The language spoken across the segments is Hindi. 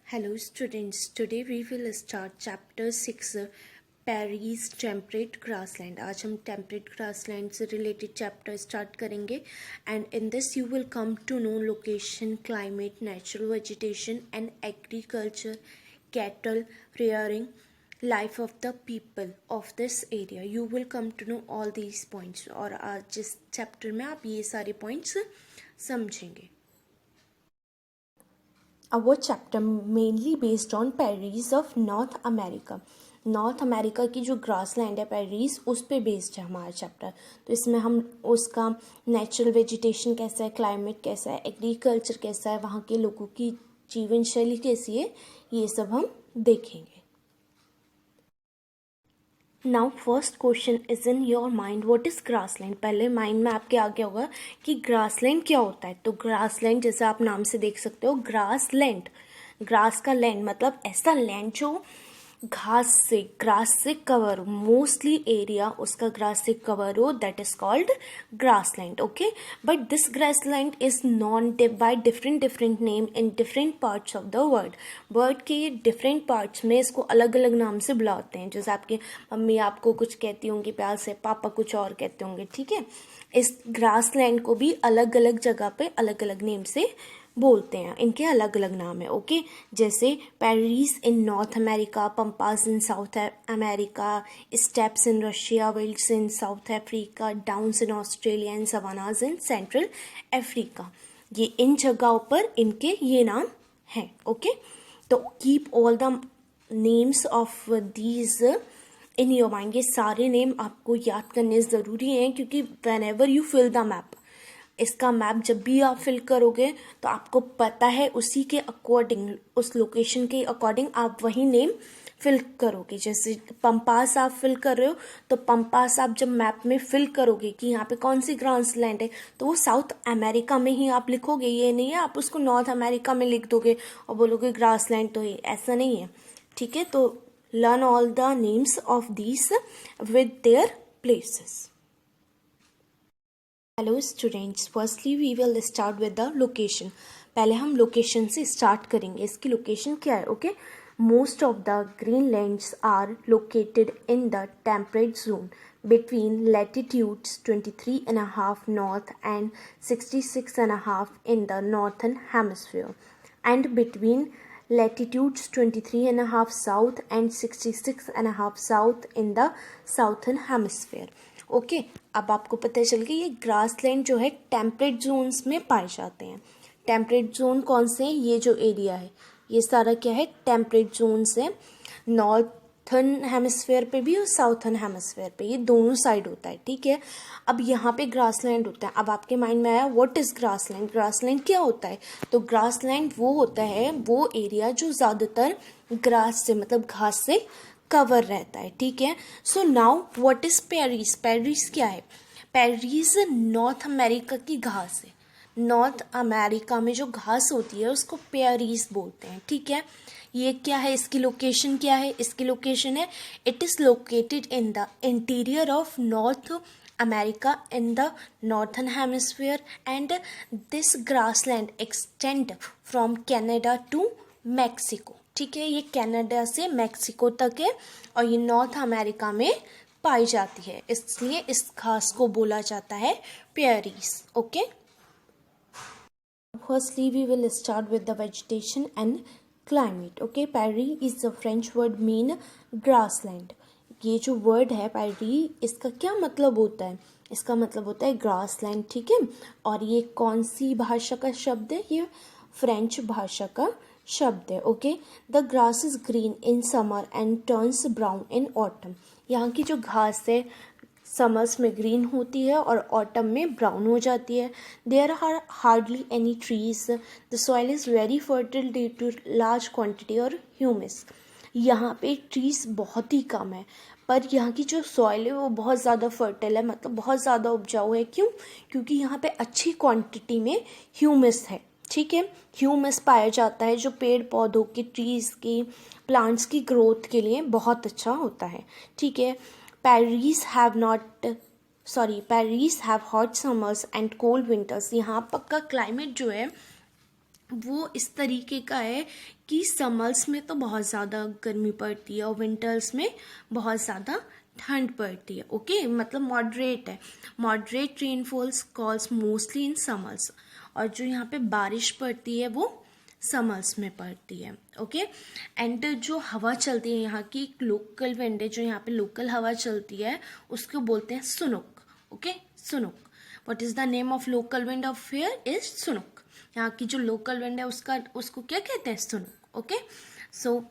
Hello students, today we will start chapter 6 Paris temperate grassland. आज हम temperate grassland से related chapter start करेंगे and in this you will come to know location, climate, natural vegetation and agriculture, cattle rearing, life of the people of this area. You will come to know all these points और आज इस chapter में आप ये सारे points समझेंगे. Our chapter mainly based on Paris of North America. North America की जो ग्रास लैंड है पेरिस उस पे बेस्ड है हमारा चैप्टर. तो इसमें हम उसका नेचुरल वेजिटेशन कैसा है, क्लाइमेट कैसा है, एग्रीकल्चर कैसा है, वहाँ के लोगों की जीवन शैली कैसी है, ये सब हम देखेंगे. Now first question is in your mind, what is grassland. पहले माइंड में आपके आ गया होगा कि ग्रासलैंड क्या होता है. तो ग्रासलैंड जैसे आप नाम से देख सकते हो, ग्रासलैंड, ग्रास का लैंड मतलब ऐसा लैंड जो ग्रास से कवर हो, मोस्टली एरिया उसका ग्रास से कवर हो, that is called grassland. Okay, but this grassland is known by different name in different parts of the world के ये डिफरेंट पार्ट्स में इसको अलग अलग नाम से बुलाते हैं. जैसे आपकी मम्मी आपको कुछ कहती होंगी प्यार से, पापा कुछ और कहते होंगे. ठीक है, इस ग्रासलैंड को भी अलग अलग जगह पे अलग अलग नेम से बोलते हैं, इनके अलग अलग नाम है. ओके, जैसे prairies in North America, pampas in South America, steppes in Russia, velds in South Africa, downs in Australia and savannas in Central Africa. ये इन जगहों पर इनके ये नाम हैं. ओके, तो keep all the names of these in your mind. ये सारे नेम आपको याद करने ज़रूरी हैं क्योंकि whenever you fill the map, इसका मैप जब भी आप फिल करोगे तो आपको पता है उसी के अकॉर्डिंग, उस लोकेशन के अकॉर्डिंग आप वही नेम फिल करोगे. जैसे पंपास आप फिल कर रहे हो तो पंपास आप जब मैप में फिल करोगे कि यहाँ पे कौन सी ग्रासलैंड है तो वो साउथ अमेरिका में ही आप लिखोगे. ये नहीं है आप उसको नॉर्थ अमेरिका में लिख दोगे और बोलोगे ग्रासलैंड, तो ये ऐसा नहीं है. ठीक है, तो learn all the names of these with their places. Hello students, firstly we will start with the location. पहले हम लोकेशन से स्टार्ट करेंगे. इसकी लोकेशन क्या है? Okay, most of the greenlands are located in the temperate zone between latitudes 23.5 north and 66.5 in the northern hemisphere and between latitudes 23.5 south and 66.5 south in the southern hemisphere. Okay, अब आपको पता चल गया ये ग्रासलैंड जो है टेम्परेट जोन्स में पाए जाते हैं. टेम्परेट जोन कौन से हैं? ये जो एरिया है ये सारा क्या है? टेम्परेट जोन्स है. नॉर्थन हेमिस्फेयर पे भी और साउथर्न हेमिस्फेयर पे, ये दोनों साइड होता है. ठीक है, अब यहाँ पे ग्रासलैंड होता है. अब आपके माइंड में आया व्हाट इज ग्रासलैंड. ग्रासलैंड क्या होता है? तो ग्रासलैंड वो होता है, वो एरिया जो ज़्यादातर ग्रास से मतलब घास से कवर रहता है. ठीक है, so now what is Paris. Paris क्या है? पेरिस नॉर्थ अमेरिका की घास है. नॉर्थ अमेरिका में जो घास होती है उसको पेरिस बोलते हैं. ठीक है, ये क्या है? इसकी लोकेशन क्या है? इसकी लोकेशन है, it is located in the interior of north America in the northern hemisphere and this grassland extend from Canada to Mexico. ठीक है, ये कनाडा से मैक्सिको तक है और ये नॉर्थ अमेरिका में पाई जाती है, इसलिए इस घास को बोला जाता है prairies. Okay, firstly we will start with the vegetation and climate. Okay, prairie is the French word mean grassland. ये जो वर्ड है पेरी, इसका क्या मतलब होता है? इसका मतलब होता है ग्रासलैंड. ठीक है, और ये कौन सी भाषा का शब्द है? ये फ्रेंच भाषा का शब्द है. Okay, the grass is green in summer and turns brown in autumn. यहाँ की जो घास है समर्स में ग्रीन होती है और ऑटम में ब्राउन हो जाती है. There are hardly any trees. The soil is very fertile due to large quantity और ह्यूमस. यहाँ पे ट्रीज बहुत ही कम है पर यहाँ की जो सॉइल है वो बहुत ज़्यादा फर्टाइल है, मतलब बहुत ज़्यादा उपजाऊ है. क्यों? क्योंकि यहाँ पे अच्छी क्वांटिटी में ह्यूमस है. ठीक है, ह्यूमस पाया जाता है जो पेड़ पौधों की, ट्रीज की, प्लांट्स की ग्रोथ के लिए बहुत अच्छा होता है. ठीक है, Paris have hot summers and cold winters. यहाँ पर का क्लाइमेट जो है वो इस तरीके का है कि समर्स में तो बहुत ज़्यादा गर्मी पड़ती है और विंटर्स में बहुत ज़्यादा ठंड पड़ती है। ओके, मतलब मॉडरेट है। Moderate rainfalls calls mostly in summers, और जो यहाँ पे बारिश पड़ती है वो समर्स में पड़ती है। ओके, एंड जो हवा चलती है यहाँ की, एक लोकल विंड है, जो यहाँ पे लोकल हवा चलती है उसको बोलते हैं सुनुक। ओके, सुनुक। What is the name of local wind of here is सुनुक। यहाँ की जो लोकल विंड है उसको क्या कहते हैं, सुनुक। Okay, so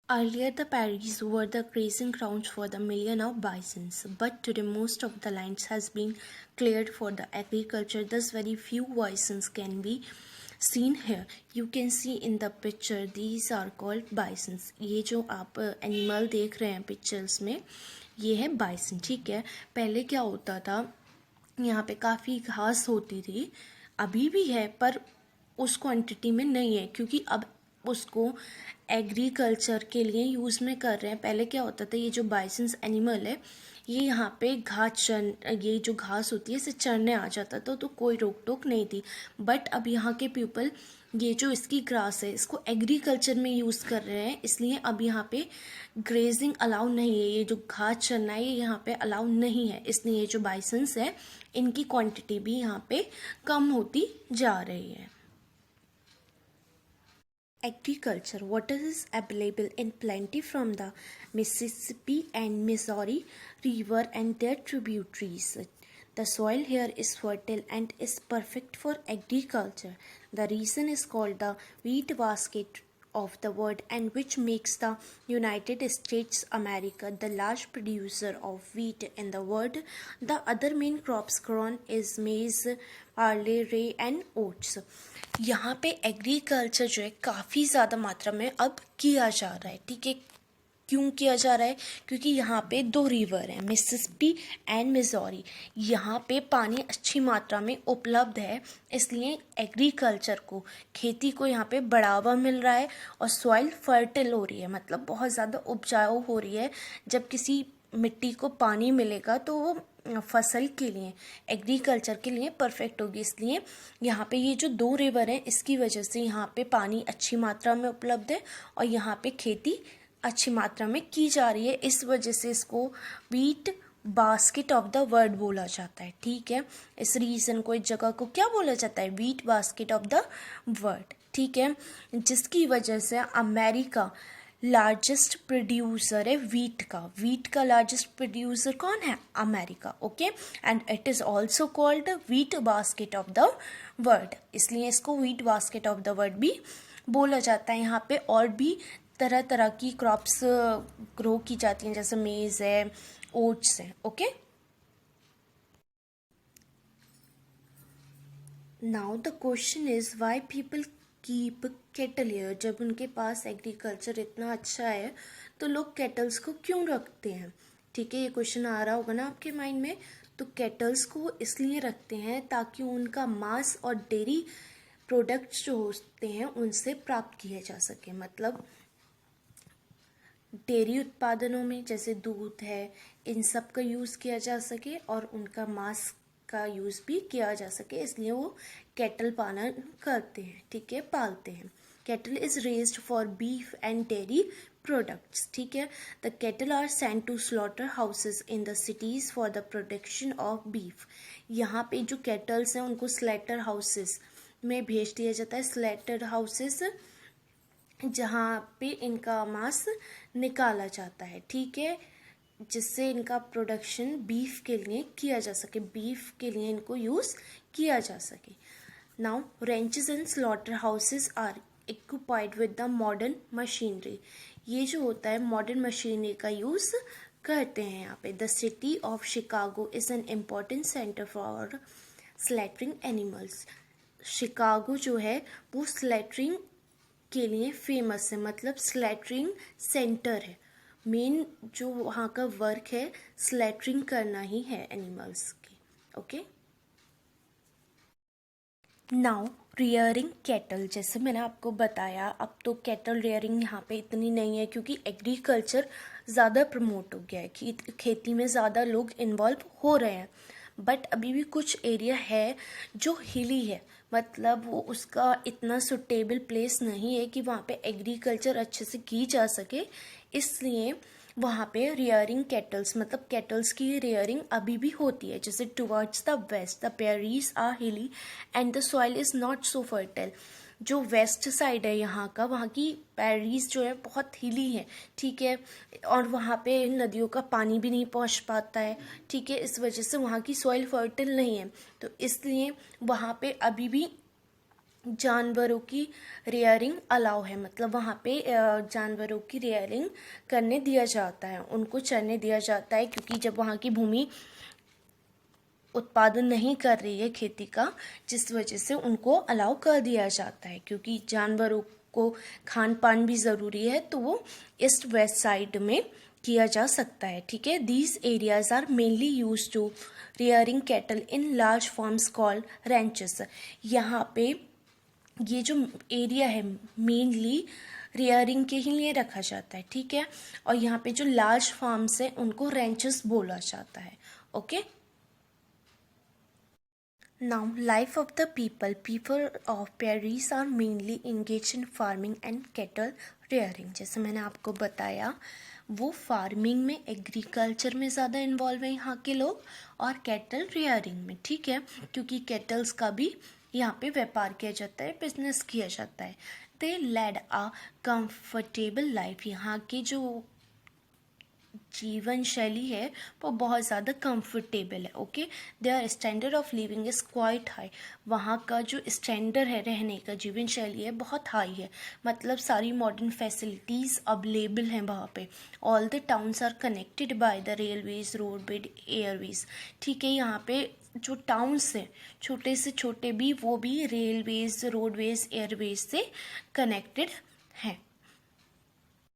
earlier, the prairies were the grazing grounds for the million of bisons, but today most of the lands has been cleared for the agriculture. Thus, very few bisons can be seen here. You can see in the picture, these are called bisons. ये जो आप एनिमल देख रहे हैं पिक्चर्स में, ये है बाइसन। ठीक है, पहले क्या होता था, यहाँ पे काफ़ी घास होती थी, अभी भी है पर उस क्वांटिटी में नहीं है, क्योंकि अब उसको एग्रीकल्चर के लिए यूज़ में कर रहे हैं। पहले क्या होता था, ये जो बाइसन्स एनिमल है ये यहाँ पे ये जो घास होती है इसे चरने आ जाता था, तो कोई रोक टोक नहीं थी। बट अब यहाँ के पीपल ये जो इसकी ग्रास है इसको एग्रीकल्चर में यूज़ कर रहे हैं, इसलिए अब यहाँ पे ग्रेजिंग अलाउ नहीं है। ये जो घास चरना है ये यहाँ पे अलाउ नहीं है, इसलिए ये जो बाइसन्स है इनकी क्वांटिटी भी यहाँ पे कम होती जा रही है। Agriculture. Water is available in plenty from the Mississippi and Missouri River and their tributaries. The soil here is fertile and is perfect for agriculture. The region is called the wheat basket of the world, and which makes the United States America the large producer of wheat in the world. The other main crops grown is maize, barley, rye and oats. यहाँ पे एग्रीकल्चर जो है काफ़ी ज़्यादा मात्रा में अब किया जा रहा है। ठीक है, क्यों किया जा रहा है, क्योंकि यहाँ पे दो रिवर हैं, मिसिसिपी एंड मिजोरी। यहाँ पे पानी अच्छी मात्रा में उपलब्ध है, इसलिए एग्रीकल्चर को, खेती को यहाँ पे बढ़ावा मिल रहा है और सॉइल फर्टिल हो रही है, मतलब बहुत ज़्यादा उपजाऊ हो रही है। जब किसी मिट्टी को पानी मिलेगा तो वो फसल के लिए, एग्रीकल्चर के लिए परफेक्ट होगी। इसलिए यहाँ पे ये जो दो रिवर हैं इसकी वजह से यहाँ पे पानी अच्छी मात्रा में उपलब्ध है और यहाँ पे खेती अच्छी मात्रा में की जा रही है। इस वजह से इसको wheat basket of the world बोला जाता है। ठीक है, इस रीजन को, इस जगह को क्या बोला जाता है, wheat basket of the world. ठीक है, जिसकी वजह से अमेरिका लार्जेस्ट प्रोड्यूसर है व्हीट का लार्जेस्ट प्रोड्यूसर कौन है, America. Okay, and it is also called wheat basket of the world, इसलिए इसको wheat basket of the world भी बोला जाता है। यहाँ पे और भी तरह तरह की क्रॉप्स ग्रो की जाती हैं, जैसे मेज है, ओट्स है। Okay, now the question is why people keep kettle here. जब उनके पास एग्रीकल्चर इतना अच्छा है तो लोग केटल्स को क्यों रखते हैं। ठीक है, ये क्वेश्चन आ रहा होगा ना आपके माइंड में। तो केटल्स को इसलिए रखते हैं ताकि उनका मांस और डेयरी प्रोडक्ट्स जो होते हैं उनसे प्राप्त किए जा सके, मतलब डेयरी उत्पादनों में जैसे दूध है इन सब का यूज़ किया जा सके और उनका मांस का यूज़ भी किया जा सके, इसलिए वो कैटल पालन करते हैं। ठीक है, पालते हैं। Cattle is raised for beef and dairy products. ठीक है, the cattle are sent to slaughter houses in the cities for the production of beef. यहाँ पे जो कैटल्स हैं उनको स्लैटर हाउसेज में भेज दिया जाता है। स्लैटर हाउसेज जहाँ पे इनका मांस निकाला जाता है। ठीक है, जिससे इनका प्रोडक्शन बीफ के लिए किया जा सके, बीफ के लिए इनको यूज़ किया जा सके। Now ranches and slaughter houses are equipped with the modern machinery. ये जो होता है मॉडर्न मशीनरी का यूज़ करते हैं यहाँ पे। The city of Chicago is an important centre for slaughtering animals. Chicago जो है वो स्लैटरिंग के लिए फेमस है, मतलब स्लैटरिंग सेंटर है। मेन जो वहाँ का वर्क है स्लैटरिंग करना ही है एनिमल्स की। ओके, नाउ रियरिंग कैटल, जैसे मैंने आपको बताया, अब तो कैटल रियरिंग यहाँ पे इतनी नहीं है क्योंकि एग्रीकल्चर ज़्यादा प्रमोट हो गया है, खेती में ज़्यादा लोग इन्वॉल्व हो रहे हैं। बट अभी भी कुछ एरिया है जो हिली है, मतलब वो उसका इतना सुटेबल प्लेस नहीं है कि वहाँ पे एग्रीकल्चर अच्छे से की जा सके, इसलिए वहाँ पे रियरिंग कैटल्स, मतलब कैटल्स की रियरिंग अभी भी होती है। जैसे towards the west the prairies are hilly and the soil is not so fertile. जो वेस्ट साइड है यहाँ का, वहाँ की पेरीज जो है बहुत हिली है, ठीक है, और वहाँ पे नदियों का पानी भी नहीं पहुँच पाता है, ठीक है, इस वजह से वहाँ की सॉइल फर्टाइल नहीं है। तो इसलिए वहाँ पे अभी भी जानवरों की रेयरिंग अलाउ है, मतलब वहाँ पे जानवरों की रेयरिंग करने दिया जाता है, उनको चरने दिया जाता है, क्योंकि जब वहाँ की भूमि उत्पादन नहीं कर रही है खेती का, जिस वजह से उनको अलाउ कर दिया जाता है, क्योंकि जानवरों को खान पान भी ज़रूरी है, तो वो ईस्ट वेस्ट साइड में किया जा सकता है, ठीक है। These areas are mainly use to rearing cattle in large farms called ranches. यहाँ पे ये जो एरिया है मेनली रियरिंग के ही लिए रखा जाता है, ठीक है, और यहाँ पे जो लार्ज फार्म्स है उनको रेंचेस बोला जाता है, okay. Now life of the people of prairies are mainly engage in farming and cattle rearing. जैसे मैंने आपको बताया, वो फार्मिंग में, एग्रीकल्चर में ज़्यादा इन्वॉल्व है यहाँ के लोग, और कैटल रेयरिंग में, ठीक है, क्योंकि कैटल्स का भी यहाँ पे व्यापार किया जाता है, बिजनेस किया जाता है। दे लेड अ कंफर्टेबल लाइफ, यहाँ की जो जीवन शैली है वो बहुत ज़्यादा कंफर्टेबल है, okay. Their standard of living is quite high, वहाँ का जो स्टैंडर्ड है रहने का, जीवन शैली है, बहुत हाई है, मतलब सारी मॉडर्न फैसिलिटीज़ अवेलेबल हैं वहाँ पे। All the towns are connected by the railways, roadways, airways, ठीक है। यहाँ पे जो टाउन्स हैं छोटे से छोटे भी, वो भी रेलवेज, रोडवेज, एयरवेज से कनेक्टेड हैं।